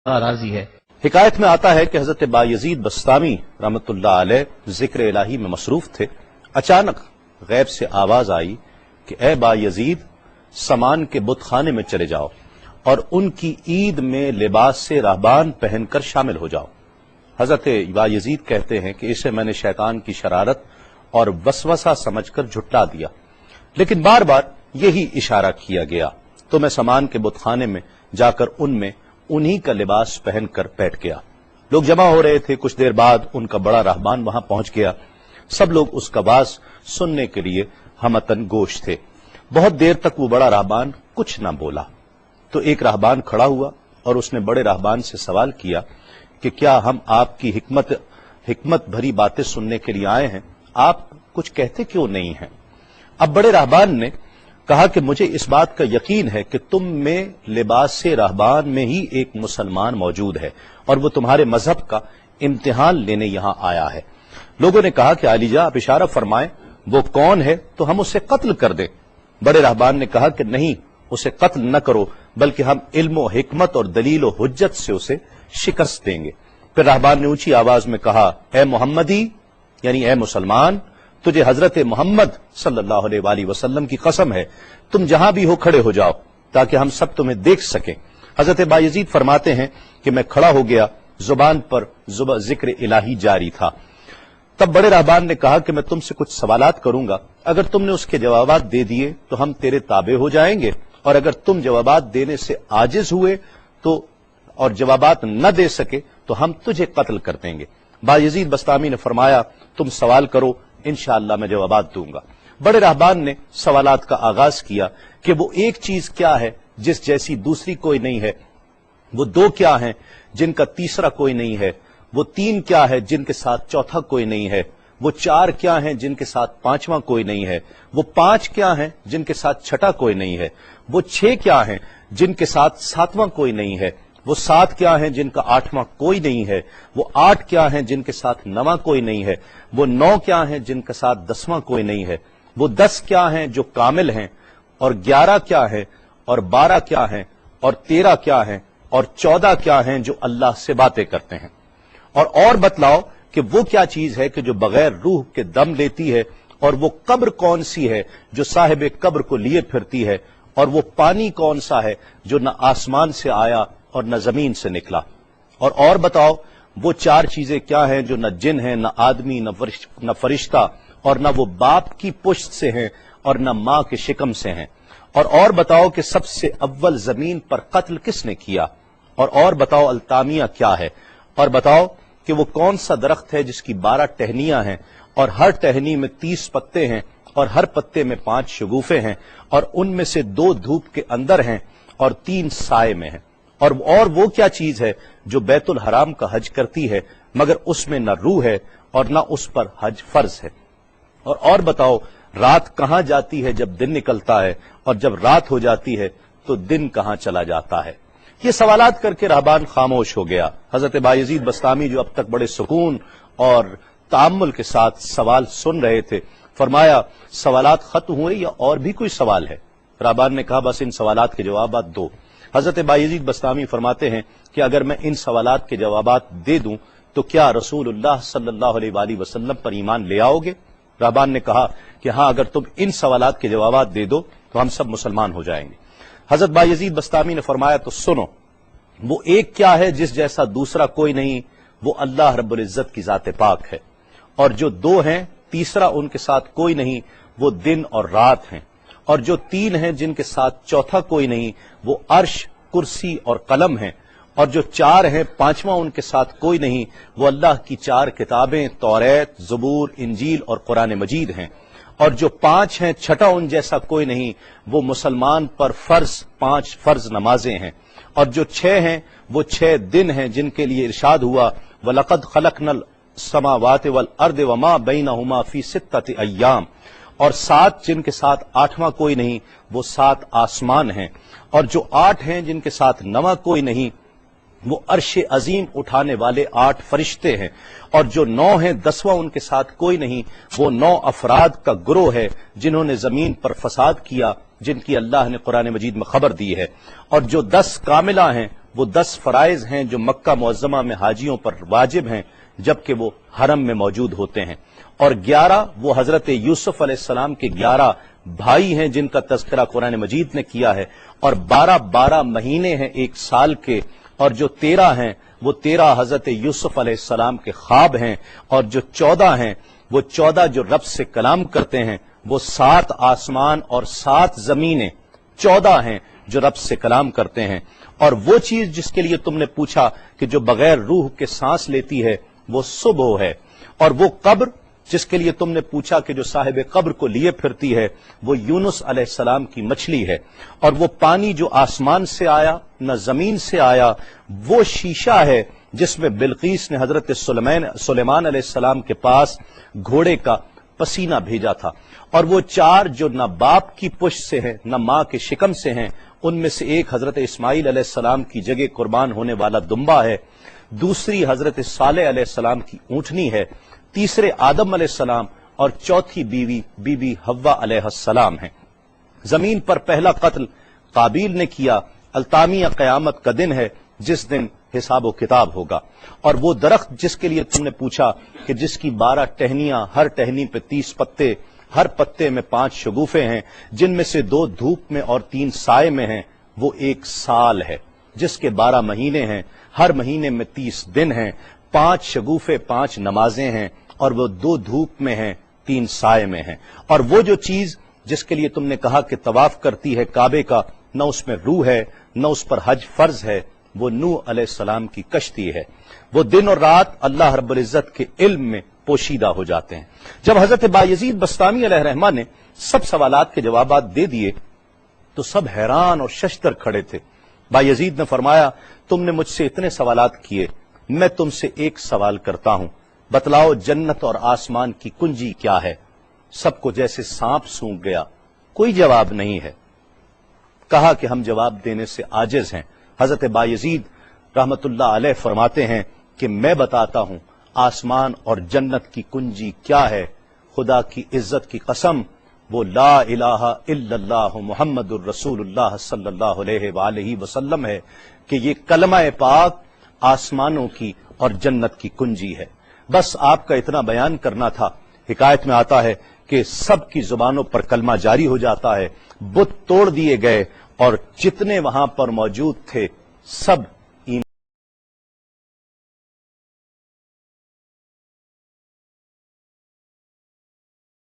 راضی ہے۔ حکایت میں آتا ہے کہ حضرت بایزید بستامی رحمۃ اللہ علیہ ذکر الہی میں مصروف تھے۔ اچانک غیب سے آواز آئی کہ اے بایزید، سامان کے بت خانے میں چلے جاؤ اور ان کی عید میں لباس سے راہبان پہن کر شامل ہو جاؤ۔ حضرت بایزید کہتے ہیں کہ اسے میں نے شیطان کی شرارت اور وسوسہ سمجھ کر جھٹلا دیا، لیکن بار بار یہی اشارہ کیا گیا تو میں سامان کے بت خانے میں جا کر ان میں انہی کا لباس پہن کر بیٹھ گیا۔ لوگ جمع ہو رہے تھے، کچھ دیر بعد ان کا بڑا راہبان وہاں پہنچ گیا۔ سب لوگ اس کا باز سننے کے لیے ہمتن گوش تھے۔ بہت دیر تک وہ بڑا راہبان کچھ نہ بولا تو ایک راہبان کھڑا ہوا اور اس نے بڑے راہبان سے سوال کیا کہ کیا ہم آپ کی حکمت بھری باتیں سننے کے لیے آئے ہیں، آپ کچھ کہتے کیوں نہیں ہیں؟ اب بڑے راہبان نے کہا کہ مجھے اس بات کا یقین ہے کہ تم میں لباس سے راہبان میں ہی ایک مسلمان موجود ہے اور وہ تمہارے مذہب کا امتحان لینے یہاں آیا ہے۔ لوگوں نے کہا کہ علی جاں آپ اشارہ فرمائیں، وہ کون ہے تو ہم اسے قتل کر دیں۔ بڑے راہبان نے کہا کہ نہیں، اسے قتل نہ کرو، بلکہ ہم علم و حکمت اور دلیل و حجت سے اسے شکست دیں گے۔ پھر راہبان نے اونچی آواز میں کہا، اے محمدی، یعنی اے مسلمان، تجھے حضرت محمد صلی اللہ علیہ وآلہ وسلم کی قسم ہے، تم جہاں بھی ہو کھڑے ہو جاؤ تاکہ ہم سب تمہیں دیکھ سکیں۔ حضرت بایزید فرماتے ہیں کہ میں کھڑا ہو گیا، زبان پر ذکر الہی جاری تھا۔ تب بڑے راہبان نے کہا کہ میں تم سے کچھ سوالات کروں گا، اگر تم نے اس کے جوابات دے دیے تو ہم تیرے تابع ہو جائیں گے، اور اگر تم جوابات دینے سے عاجز ہوئے تو اور جوابات نہ دے سکے تو ہم تجھے قتل کر دیں گے۔ بایزید بستامی نے فرمایا، تم سوال کرو، انشاءاللہ میں جوابات دوں گا۔ بڑے راہبان نے سوالات کا آغاز کیا کہ وہ ایک چیز کیا ہے جس جیسی دوسری کوئی نہیں ہے، وہ دو کیا ہیں جن کا تیسرا کوئی نہیں ہے، وہ تین کیا ہے جن کے ساتھ چوتھا کوئی نہیں ہے، وہ چار کیا ہیں جن کے ساتھ پانچواں کوئی نہیں ہے، وہ پانچ کیا ہیں جن کے ساتھ چھٹا کوئی نہیں ہے، وہ چھ کیا ہیں جن کے ساتھ ساتواں کوئی نہیں ہے، وہ سات کیا ہیں جن کا آٹھواں کوئی نہیں ہے، وہ آٹھ کیا ہیں جن کے ساتھ نواں کوئی نہیں ہے، وہ نو کیا ہیں جن کے ساتھ دسواں کوئی نہیں ہے، وہ 10 کیا ہیں جو کامل ہیں، اور 11 کیا ہیں، اور 12 کیا ہیں، اور 13 کیا ہیں، اور 14 کیا ہیں جو اللہ سے باتیں کرتے ہیں۔ اور بتلاؤ کہ وہ کیا چیز ہے کہ جو بغیر روح کے دم لیتی ہے، اور وہ قبر کون سی ہے جو صاحب قبر کو لیے پھرتی ہے، اور وہ پانی کون سا ہے جو نہ آسمان سے آیا اور نہ زمین سے نکلا۔ اور بتاؤ وہ چار چیزیں کیا ہیں جو نہ جن ہیں، نہ آدمی، نہ فرشتہ، اور نہ وہ باپ کی پشت سے ہیں اور نہ ماں کے شکم سے ہیں۔ اور بتاؤ کہ سب سے اول زمین پر قتل کس نے کیا، اور بتاؤ التامیہ کیا ہے، اور بتاؤ کہ وہ کون سا درخت ہے جس کی 12 ٹہنیاں ہیں اور ہر ٹہنی میں 30 پتے ہیں اور ہر پتے میں 5 شگوفے ہیں، اور ان میں سے 2 دھوپ کے اندر ہیں اور 3 سائے میں ہیں۔ اور وہ کیا چیز ہے جو بیت الحرام کا حج کرتی ہے مگر اس میں نہ روح ہے اور نہ اس پر حج فرض ہے۔ اور بتاؤ رات کہاں جاتی ہے جب دن نکلتا ہے، اور جب رات ہو جاتی ہے تو دن کہاں چلا جاتا ہے۔ یہ سوالات کر کے راہبان خاموش ہو گیا۔ حضرت بایزید بستامی جو اب تک بڑے سکون اور تأمل کے ساتھ سوال سن رہے تھے، فرمایا سوالات ختم ہوئے یا اور بھی کوئی سوال ہے؟ راہبان نے کہا بس ان سوالات کے جوابات دو۔ حضرت بایزید بستامی فرماتے ہیں کہ اگر میں ان سوالات کے جوابات دے دوں تو کیا رسول اللہ صلی اللہ علیہ وآلہ وسلم پر ایمان لے آؤ گے؟ راہبان نے کہا کہ ہاں، اگر تم ان سوالات کے جوابات دے دو تو ہم سب مسلمان ہو جائیں گے۔ حضرت بایزید بستامی نے فرمایا تو سنو، وہ ایک کیا ہے جس جیسا دوسرا کوئی نہیں، وہ اللہ رب العزت کی ذات پاک ہے، اور جو 2 ہیں تیسرا ان کے ساتھ کوئی نہیں، وہ دن اور رات ہیں، اور جو 3 ہیں جن کے ساتھ چوتھا کوئی نہیں، وہ عرش، کرسی اور قلم ہیں، اور جو 4 ہیں پانچواں ان کے ساتھ کوئی نہیں، وہ اللہ کی 4 کتابیں توریت، زبور، انجیل اور قرآن مجید ہیں، اور جو 5 ہیں چھٹا ان جیسا کوئی نہیں، وہ مسلمان پر 5 فرض نمازیں ہیں، اور جو 6 ہیں وہ 6 دن ہیں جن کے لیے ارشاد ہوا وَلَقَدْ خَلَقْنَا السَّمَاوَاتِ وَالْأَرْضَ وَمَا بَيْنَهُمَا فِي 6 أَيَّامٍ، اور 7 جن کے ساتھ 8واں کوئی نہیں، وہ 7 آسمان ہیں، اور جو 8 ہیں جن کے ساتھ 9واں کوئی نہیں، وہ عرش عظیم اٹھانے والے 8 فرشتے ہیں، اور جو 9 ہیں 10واں ان کے ساتھ کوئی نہیں، وہ 9 افراد کا گروہ ہے جنہوں نے زمین پر فساد کیا، جن کی اللہ نے قرآن مجید میں خبر دی ہے، اور جو 10 کاملہ ہیں وہ 10 فرائض ہیں جو مکہ معظمہ میں حاجیوں پر واجب ہیں جبکہ وہ حرم میں موجود ہوتے ہیں، اور 11 وہ حضرت یوسف علیہ السلام کے 11 بھائی ہیں جن کا تذکرہ قرآن مجید نے کیا ہے، اور 12 مہینے ہیں ایک سال کے، اور جو 13 ہیں وہ 13 حضرت یوسف علیہ السلام کے خواب ہیں، اور جو 14 ہیں وہ 14 جو رب سے کلام کرتے ہیں، وہ 7 آسمان اور 7 زمینیں 14 ہیں جو رب سے کلام کرتے ہیں، اور وہ چیز جس کے لیے تم نے پوچھا کہ جو بغیر روح کے سانس لیتی ہے وہ صبح ہے، اور وہ قبر جس کے لیے تم نے پوچھا کہ جو صاحب قبر کو لیے پھرتی ہے وہ یونس علیہ السلام کی مچھلی ہے، اور وہ پانی جو آسمان سے آیا نہ زمین سے آیا وہ شیشہ ہے جس میں بلقیس نے حضرت سلیمان علیہ السلام کے پاس گھوڑے کا پسینہ بھیجا تھا، اور وہ 4 جو نہ باپ کی پشت سے ہیں نہ ماں کے شکم سے ہیں، ان میں سے ایک حضرت اسماعیل علیہ السلام کی جگہ قربان ہونے والا دمبا ہے، دوسری حضرت صالح علیہ السلام کی اونٹنی ہے، تیسرے آدم علیہ السلام، اور چوتھی بیوی بی بی حوا علیہ السلام ہیں۔ زمین پر پہلا قتل قابیل نے کیا، التامیہ قیامت کا دن ہے جس دن حساب و کتاب ہوگا، اور وہ درخت جس کے لیے تم نے پوچھا کہ جس کی 12 ٹہنیاں، ہر ٹہنی پہ 30 پتے، ہر پتے میں 5 شگوفے ہیں جن میں سے 2 دھوپ میں اور 3 سائے میں ہیں، وہ 1 سال ہے جس کے 12 مہینے ہیں، ہر مہینے میں 30 دن ہیں، 5 شگوفے 5 نمازیں ہیں، اور وہ 2 دھوپ میں ہیں 3 سائے میں ہیں، اور وہ جو چیز جس کے لیے تم نے کہا کہ طواف کرتی ہے کعبے کا، نہ اس میں روح ہے نہ اس پر حج فرض ہے، وہ نوح علیہ السلام کی کشتی ہے، وہ دن اور رات اللہ رب العزت کے علم میں پوشیدہ ہو جاتے ہیں۔ جب حضرت بایزید بسطامی علیہ الرحمہ نے سب سوالات کے جوابات دے دیے تو سب حیران اور ششدر کھڑے تھے۔ بایزید نے فرمایا تم نے مجھ سے اتنے سوالات کیے، میں تم سے ایک سوال کرتا ہوں، بتلاؤ جنت اور آسمان کی کنجی کیا ہے؟ سب کو جیسے سانپ سونگھ گیا، کوئی جواب نہیں ہے۔ کہا کہ ہم جواب دینے سے عاجز ہیں۔ حضرت بایزید رحمت اللہ علیہ فرماتے ہیں کہ میں بتاتا ہوں آسمان اور جنت کی کنجی کیا ہے، خدا کی عزت کی قسم وہ لا الہ الا اللہ محمد الرسول اللہ صلی اللہ علیہ وآلہ وسلم ہے کہ یہ کلمہ پاک آسمانوں کی اور جنت کی کنجی ہے۔ بس آپ کا اتنا بیان کرنا تھا۔ حکایت میں آتا ہے کہ سب کی زبانوں پر کلمہ جاری ہو جاتا ہے، بت توڑ دیے گئے اور جتنے وہاں پر موجود تھے سب